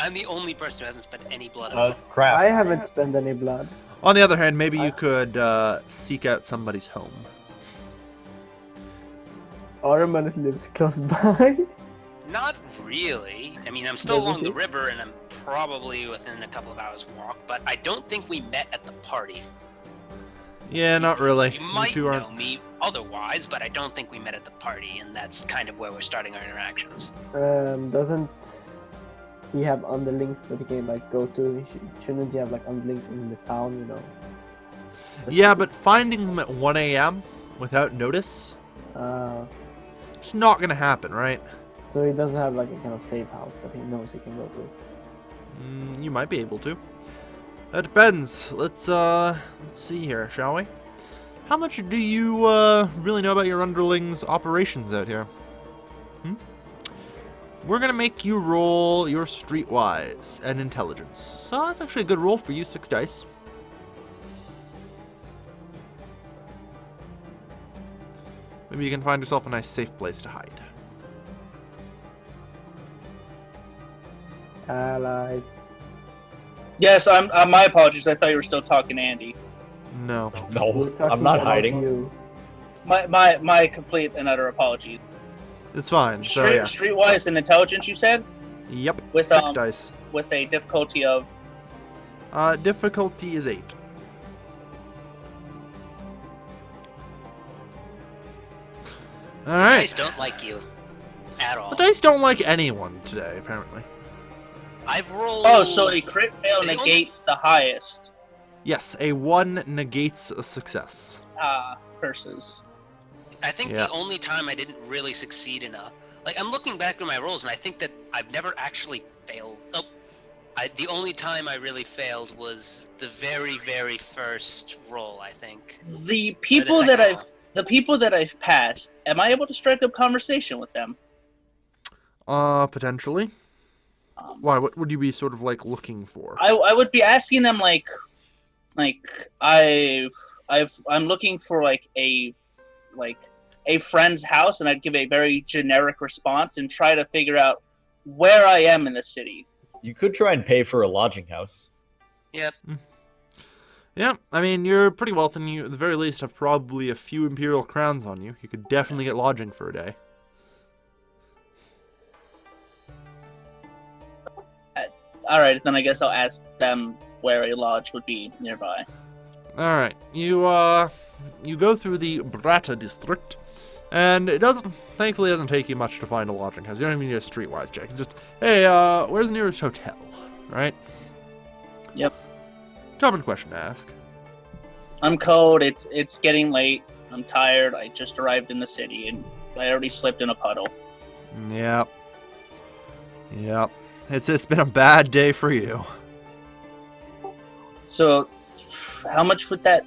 I'm the only person who hasn't spent any blood. Crap. I haven't spent any blood. On the other hand, maybe you could seek out somebody's home. Arman lives close by. Not really. I mean, I'm still along the river, and I'm probably within a couple of hours walk. But I don't think we met at the party. Yeah, not really. You might two know me otherwise, but I don't think we met at the party, and that's kind of where we're starting our interactions. Doesn't he have underlings that he can like go to? Shouldn't he have like underlings in the town? You know. Yeah, but finding them at 1 a.m. without notice, it's not gonna happen, right? So he doesn't have like a kind of safe house that he knows he can go to. You might be able to. That depends. Let's see here, shall we? How much do you really know about your underlings' operations out here? We're gonna make you roll your streetwise and intelligence. So that's actually a good roll for you, 6 dice. Maybe you can find yourself a nice safe place to hide. Allied. Yes, my apologies. I thought you were still talking to Andy. No. No, I'm not hiding. You. My complete and utter apology. It's fine. So yeah. Streetwise and intelligence, you said? Yep. With 6 dice. With a difficulty of. Difficulty is 8. All The right. dice don't like you at all. The dice don't like anyone today, apparently. I've rolled. Oh, so a crit fail negates the highest. Yes, a 1 negates a success. Curses. I think Yeah. the only time I didn't really succeed in I'm looking back at my rolls, and I think that I've never actually failed. The only time I really failed was the very, very first roll, I think. The people that I've passed, am I able to strike up conversation with them? Potentially. Why? What would you be sort of like looking for? I would be asking them I'm looking for a friend's house, and I'd give a very generic response and try to figure out where I am in the city. You could try and pay for a lodging house. Yep. Yeah, I mean, you're pretty wealthy, and you at the very least have probably a few imperial crowns on you. You could definitely get lodging for a day. Alright, then I guess I'll ask them where a lodge would be nearby. Alright, you go through the Brata district, and it thankfully doesn't take you much to find a lodging house. You don't even need a streetwise check. It's just, hey, where's the nearest hotel, right? Yep. Common question to ask. I'm cold, it's getting late, I'm tired, I just arrived in the city, and I already slipped in a puddle. Yep. It's been a bad day for you. So, how much would the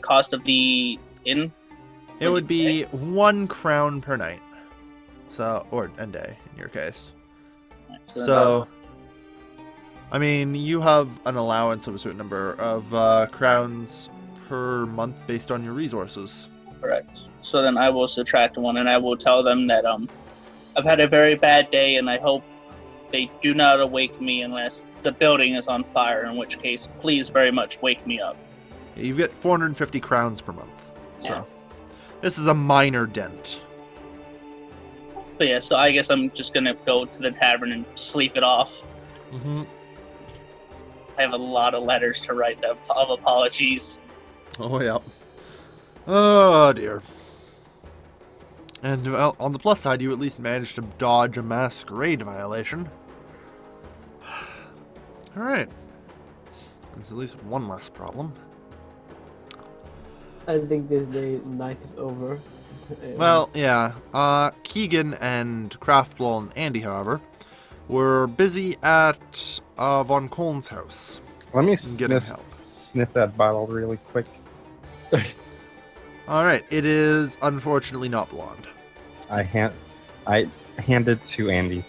cost of the inn? It would be 1 crown per night. And day, in your case. So, I mean, you have an allowance of a certain number of crowns per month based on your resources. Correct. So then I will subtract 1, and I will tell them that I've had a very bad day, and I hope they do not awake me unless the building is on fire, in which case, please very much wake me up. You get 450 crowns per month. So, this is a minor dent. But yeah, so I guess I'm just gonna go to the tavern and sleep it off. Mm-hmm. I have a lot of letters to write them of apologies. Oh, yeah. Oh, dear. And, well, on the plus side, you at least managed to dodge a masquerade violation. Alright. There's at least one less problem. I think this night is over. Well, yeah. Keegan and Craftwell and Andy, however, were busy at Von Koln's house. Let me Getting sniff that bottle really quick. All right, it is unfortunately not blonde. I hand it to Andy.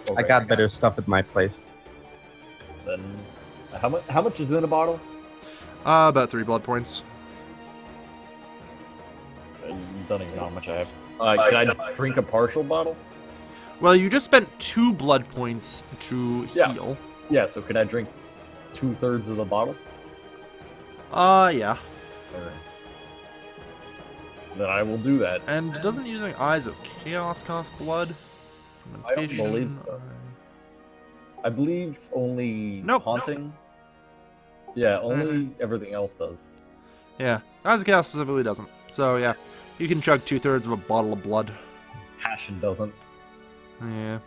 I Okay. got better stuff at my place. Then, how much is in a bottle? About 3 blood points. I don't even know how much I have. Can I drink a partial bottle? Well, you just spent 2 blood points to Yeah. heal. Yeah, so can I drink 2/3 of the bottle? Yeah. Or... Then I will do that. And doesn't using Eyes of Chaos cost blood? I don't believe so. I believe only Nope. haunting. Yeah, only everything else does. Yeah, Eyes of Chaos specifically doesn't. So yeah, you can chug 2/3 of a bottle of blood. Passion doesn't. Yeah.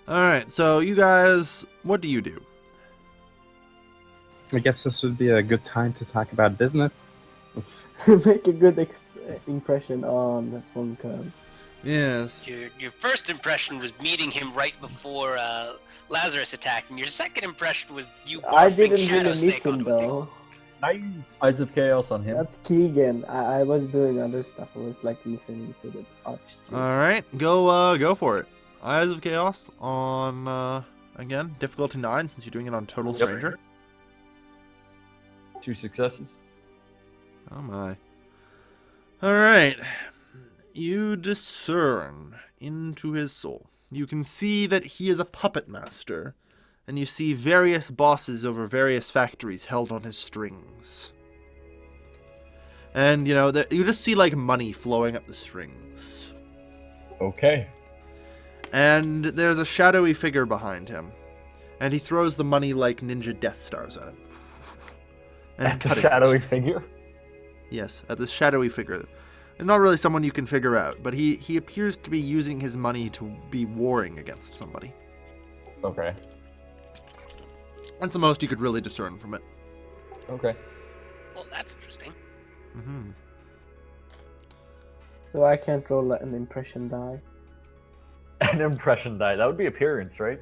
Alright, so you guys, what do you do? I guess this would be a good time to talk about business. Make a good impression on Funko. Yes. Your first impression was meeting him right before Lazarus attacked, and your second impression was you I barfing didn't Shadow really meet Snake on him him with you. though. Can I use Eyes of Chaos on him? That's Keegan. I was doing other stuff. I was like listening to the touch. Alright, go for it. Eyes of Chaos on, again, difficulty 9 since you're doing it on Total Yep. Stranger. 2 successes. Oh my. Alright. You discern into his soul. You can see that he is a puppet master, and you see various bosses over various factories held on his strings. And, you just see, like, money flowing up the strings. Okay. And there's a shadowy figure behind him. And he throws the money like ninja Death Stars at him. And At the cutting shadowy it. figure. Yes, at this shadowy figure. And not really someone you can figure out, but he appears to be using his money to be warring against somebody. Okay. That's the most you could really discern from it. Okay. Well, that's interesting. Mm-hmm. So I can't roll an impression die. An impression die. That would be appearance, right?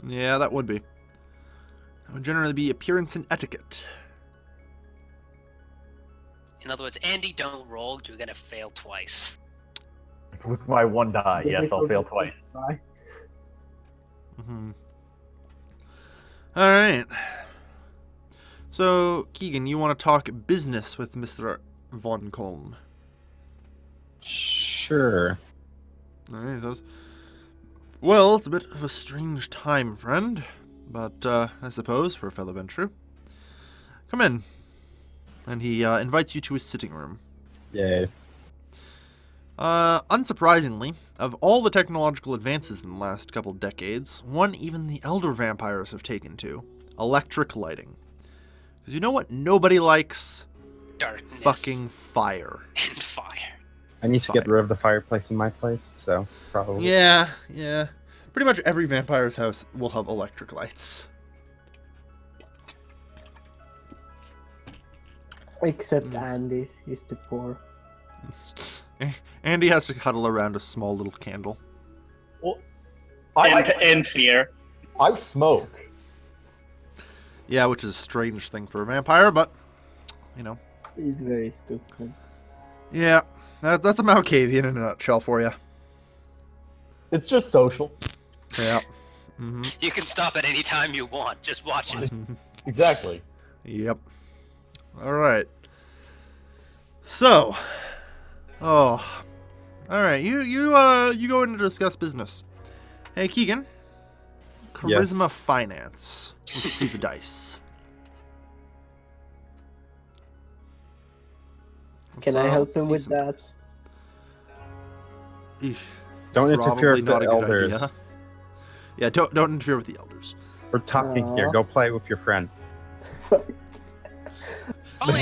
Yeah, that would be. That would generally be appearance and etiquette. In other words, Andy, don't roll. You're gonna fail twice. With my 1 die, yes, I'll fail twice. Mm-hmm. Alright. So, Keegan, you want to talk business with Mr. Von Kolm? Sure. Alright, he says, well, it's a bit of a strange time, friend. But, I suppose, for a fellow venture. Come in. And he invites you to his sitting room. Yay. Unsurprisingly, of all the technological advances in the last couple decades, one even the elder vampires have taken to. Electric lighting. Because you know what nobody likes? Darkness. Fucking fire. And fire. I need to get rid of the fireplace in my place, so probably. Yeah. Pretty much every vampire's house will have electric lights. Except Andy's. He's too poor. Andy has to huddle around a small little candle. Well, And fear. I smoke. Yeah, which is a strange thing for a vampire, but, He's very stupid. Yeah, that's a Malkavian in a nutshell for you. It's just social. Yeah. Mm-hmm. You can stop at any time you want. Just watch it. Exactly. Yep. All right. So, all right. You go in to discuss business. Hey, Keegan. Charisma Yes. Finance. Let's see the dice. Can I help him with that? Don't interfere with the not a good elders. idea. Yeah, don't interfere with the elders. We're talking here. Aw. Go play with your friend. Funnily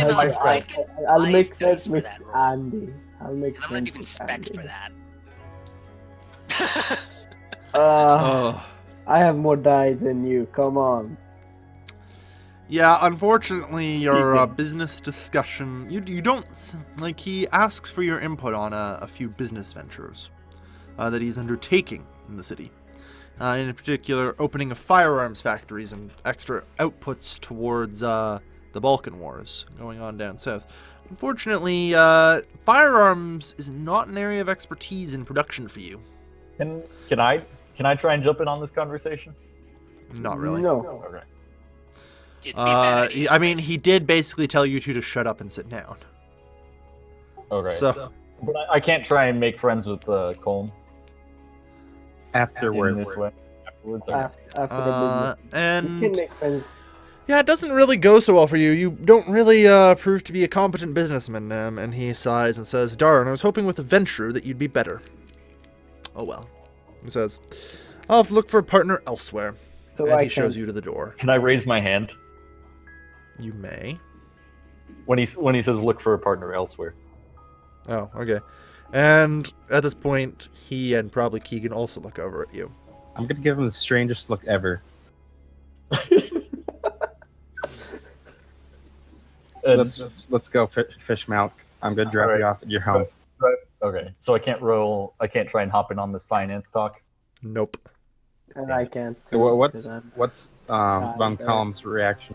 I'll, enough, I I'll, get I'll 5 make dice friends for with that roll. Andy. I'll make And I'm friends not even with spec Andy. for that. Oh. I have more die than you. Come on. Yeah, unfortunately, your Keegan. business discussion, you don't, like, he asks for your input on a few business ventures that he's undertaking in the city. in particular, opening of firearms factories and extra outputs towards the Balkan Wars going on down south. Unfortunately, firearms is not an area of expertise in production for you. Can I try and jump in on this conversation? Not really. No. Okay. It'd be a bad idea I mean, anyways. he did basically tell you two to shut up and sit down. Okay. So, But I can't try and make friends with Colm in Afterwards. this way. Afterwards. Okay. After the movement. You and can make friends. yeah, it doesn't really go so well for you. You don't really prove to be a competent businessman. And he sighs and says, "Darn, I was hoping with a venture that you'd be better." Oh well. He says, "I'll have to look for a partner elsewhere." So And I he shows can. you to the door. Can I raise my hand You may. when he says look for a partner elsewhere? Oh, okay. And at this point, he and probably Keegan also look over at you. I'm gonna give him the strangest look ever. And- Let's go, fish mouth. I'm gonna drop Alright. you off at your home. Okay, so I can't try and hop in on this finance talk. Nope. And I can't. So because I'm- what's Von Colum's reaction?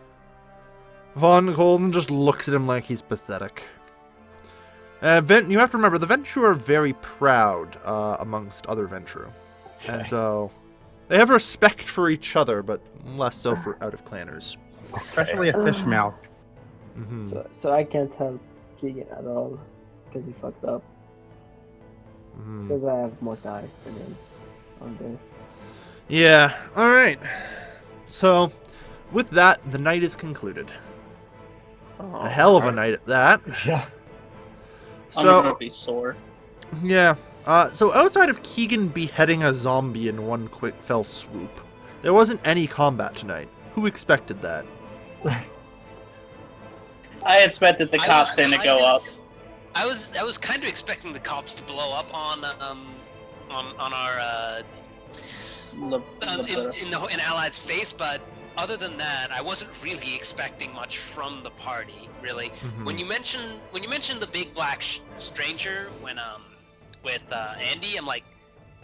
Von Golden just looks at him like he's pathetic. You have to remember, the Ventrue are very proud amongst other Ventrue. And so, they have respect for each other, but less so for out-of-clanners. Especially a fish mouth. Mm-hmm. So I can't help Keegan at all because he fucked up. Mm-hmm. Because I have more dice than him on this. Yeah, alright. So, with that, the night is concluded. A hell of a night at that. Yeah. I'm gonna So, be sore. yeah. So outside of Keegan beheading a zombie in one quick fell swoop, there wasn't any combat tonight. Who expected that? I expected the I cops was then to kind go of- up. I was kind of expecting the cops to blow up on our in Allied's face, but other than that, I wasn't really expecting much from the party. Really, Mhm. when you mentioned the big black stranger with Andy, I'm like,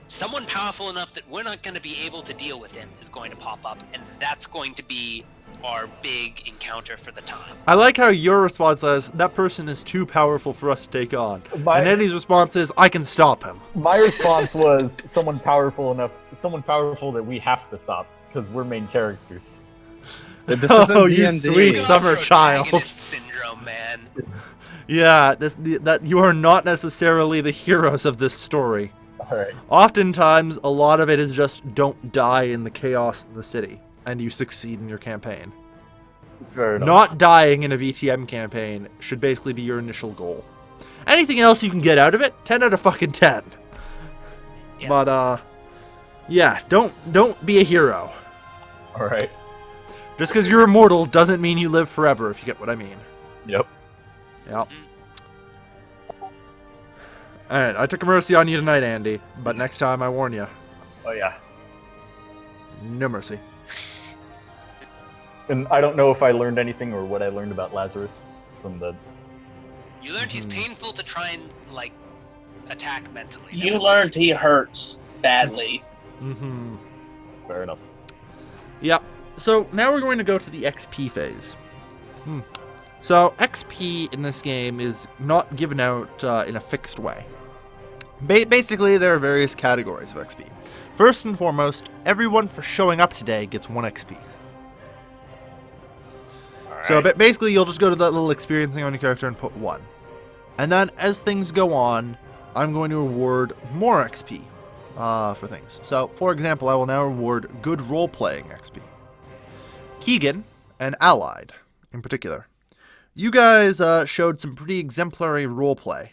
someone powerful enough that we're not going to be able to deal with him is going to pop up, and that's going to be our big encounter for the time. I like how your response is, that person is too powerful for us to take on. My- And Eddie's response is, I can stop him. My response was someone powerful that we have to stop because we're main characters. This Oh, isn't you D&D. sweet summer child. Protagonist syndrome, man. Yeah, that you are not necessarily the heroes of this story. Alright. Oftentimes, a lot of it is just don't die in the chaos in the city, and you succeed in your campaign. Fair enough. Not dying in a VTM campaign should basically be your initial goal. Anything else you can get out of it, 10 out of fucking 10. Yeah. But, yeah, don't be a hero. Alright. Just because you're immortal doesn't mean you live forever, if you get what I mean. Yep. Yep. Alright, I took a mercy on you tonight, Andy, but next time I warn you, Oh yeah. no mercy. And I don't know if I learned anything or what I learned about Lazarus from the. You learned he's painful to try and attack mentally. That You was learned basically- he hurts badly. Mm-hmm. Fair enough. Yep. So now we're going to go to the XP phase. So XP in this game is not given out in a fixed way. Basically, there are various categories of XP. First and foremost, everyone for showing up today gets 1 XP. So basically, you'll just go to that little experience thing on your character and put 1. And then as things go on, I'm going to reward more XP for things. So, for example, I will now reward good role-playing XP. Keegan and Allied, in particular. You guys showed some pretty exemplary roleplay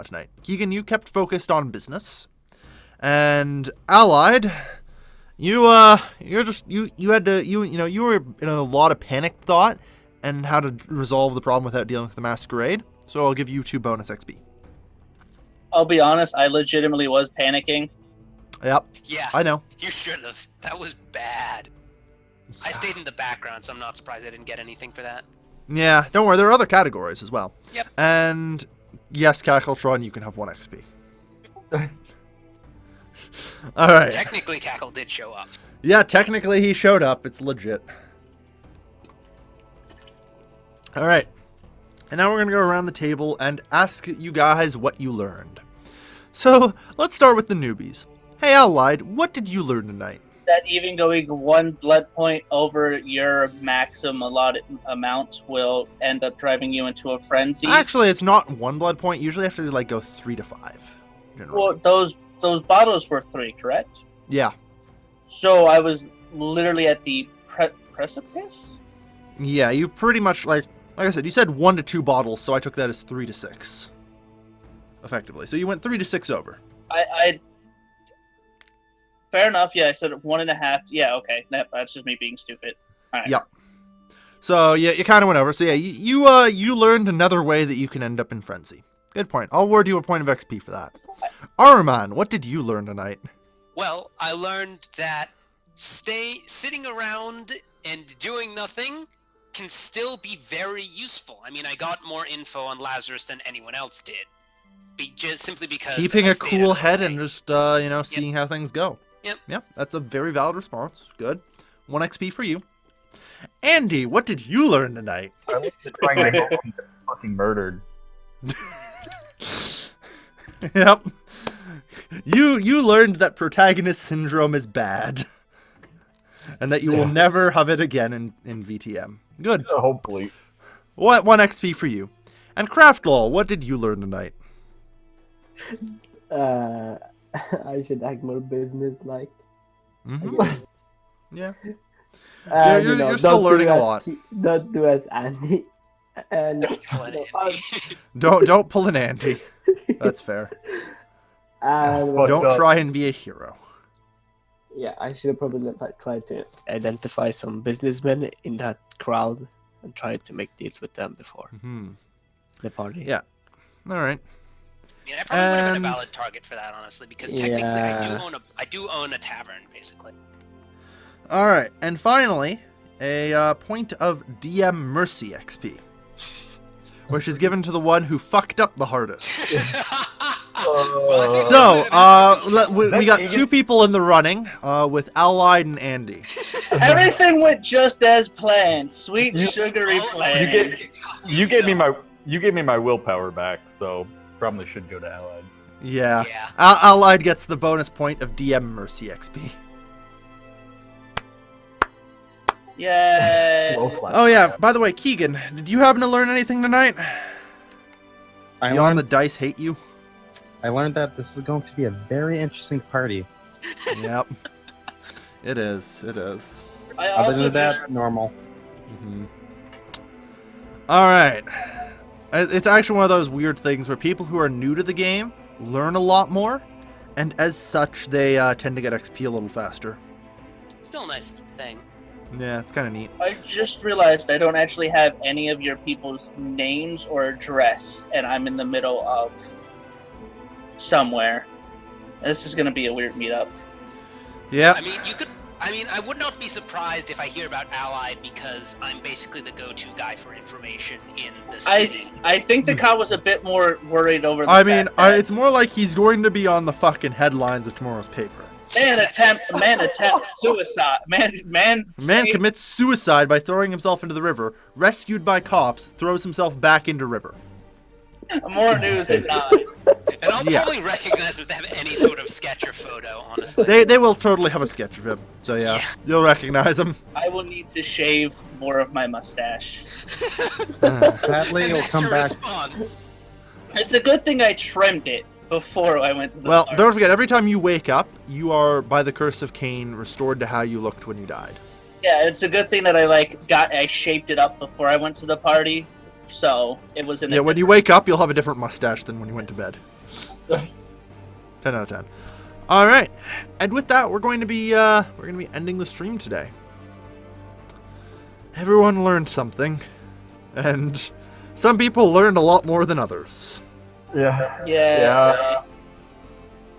tonight. Keegan, you kept focused on business, and Allied, you were in a lot of panicked thought and how to resolve the problem without dealing with the Masquerade. So I'll give you 2 bonus XP. I'll be honest, I legitimately was panicking. Yep, Yeah, I know. you should have. That was bad. I stayed in the background, so I'm not surprised I didn't get anything for that. Yeah, don't worry. There are other categories as well. Yep. And yes, Cacheltron, you can have 1 XP. All right. Technically, Cackle did show up. Yeah, technically he showed up. It's legit. All right. And now we're going to go around the table and ask you guys what you learned. So, let's start with the newbies. Hey, Allied, what did you learn tonight? That even going 1 blood point over your maximum allotted amount will end up driving you into a frenzy. Actually, it's not 1 blood point. Usually have to like go 3 to 5. Generally. Well, those bottles were 3, correct? Yeah. So I was literally at the precipice? Yeah, you pretty much like I said, you said 1 to 2 bottles, so I took that as 3 to 6. Effectively. So you went 3 to 6 over. I fair enough, yeah, I said 1.5. Yeah, okay. That's just me being stupid. All right. Yeah. So yeah, you kind of went over. So yeah, you learned another way that you can end up in frenzy. Good point. I'll award you a point of XP for that. Arman, what did you learn tonight? Well, I learned that sitting around and doing nothing can still be very useful. I mean, I got more info on Lazarus than anyone else did. Simply because Keeping I a stayed cool out of the head way. and just seeing how things go. Yep. Yep, that's a very valid response. Good. 1 XP for you. Andy, what did you learn tonight? I was trying to help him get fucking murdered. Yep. You learned that protagonist syndrome is bad. And that you will never have it again in VTM. Good. Hopefully. 1 XP for you. And Craftlaw, what did you learn tonight? I should act more business-like. Mm-hmm. Yeah. You're still don't learning do a as lot. Don't do as Andy. And Pull it in. Don't pull an Andy. That's fair. and Fuck. Don't up. try and be a hero. yeah, I should have probably tried to identify some businessmen in that crowd and try to make deals with them before Mm-hmm. the party. Yeah. All right. I mean, I probably would have been And- a valid target for that, honestly, because technically I do own a tavern, basically. All right. And finally, a point of DM Mercy XP, which is given to the one who fucked up the hardest. So, we got 2 people in the running, with Allied and Andy. Everything went just as planned. Sweet, sugary Oh, plan. You gave me my willpower back, so probably should go to Allied. Yeah. Yeah. Allied gets the bonus point of DM Mercy XP. Yay. Slow clap. Oh yeah, by the way, Keegan, did you happen to learn anything tonight? I Beyond learned, the dice hate you? I learned that this is going to be a very interesting party. Yep. It is. It is. I Other also than just that, normal. Mm-hmm. All right. It's actually one of those weird things where people who are new to the game learn a lot more, and as such, they tend to get XP a little faster. Still a nice thing. Yeah, it's kind of neat. I just realized I don't actually have any of your people's names or address, and I'm in the middle of somewhere. This is gonna be a weird meetup. Yeah. I would not be surprised if I hear about Allied because I'm basically the go-to guy for information in the city. I think the cop was a bit more worried over the I mean, fact that it's more like he's going to be on the fucking headlines of tomorrow's paper. man attempts suicide. Man saved- commits suicide by throwing himself into the river, rescued by cops, throws himself back into river. more news than not. And I'll Yeah. probably recognize if they have any sort of sketch or photo, honestly. They will totally have a sketch of him. So yeah. You'll recognize him. I will need to shave more of my mustache. Sadly, And it'll that's come your back. response. It's a good thing I trimmed it before I went to the Well, party. don't forget, every time you wake up, you are, by the curse of Cain, restored to how you looked when you died. Yeah, it's a good thing that I shaped it up before I went to the party, so it was in. Yeah, when you wake up, you'll have a different mustache than when you went to bed. 10 out of 10. All right, and with that, we're going to be ending the stream today. Everyone learned something, and some people learned a lot more than others. Yeah. Yeah.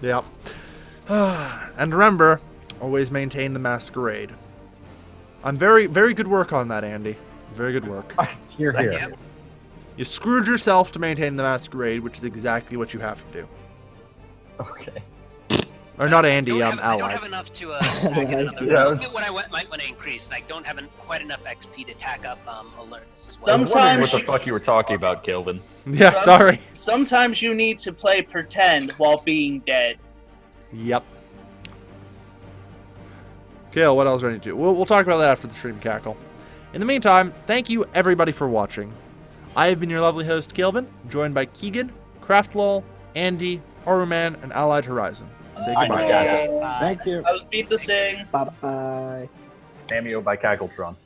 Yep. And remember, always maintain the masquerade. I'm very, very good work on that, Andy. Very good work. Here, here. Yep. You screwed yourself to maintain the masquerade, which is exactly what you have to do. Okay. Or not Andy, I don't Allied. have enough to tack in another. Yeah, Look at what might want to increase, and I don't have quite enough XP to tack up alertness as well. I was wondering what Sometimes the you- fuck you were talking about, Kelvin. Yeah, Some- sorry. Sometimes you need to play pretend while being dead. Yep. Kale, what else do I need to do? We'll talk about that after the stream cackle. In the meantime, thank you everybody for watching. I have been your lovely host, Kelvin, joined by Keegan, Craftlol, Andy, Horrorman, and Allied Horizon. Say Bye, goodbye. guys. Thank you. I'll beat the sing. Bye bye. Cameo by Cackletron.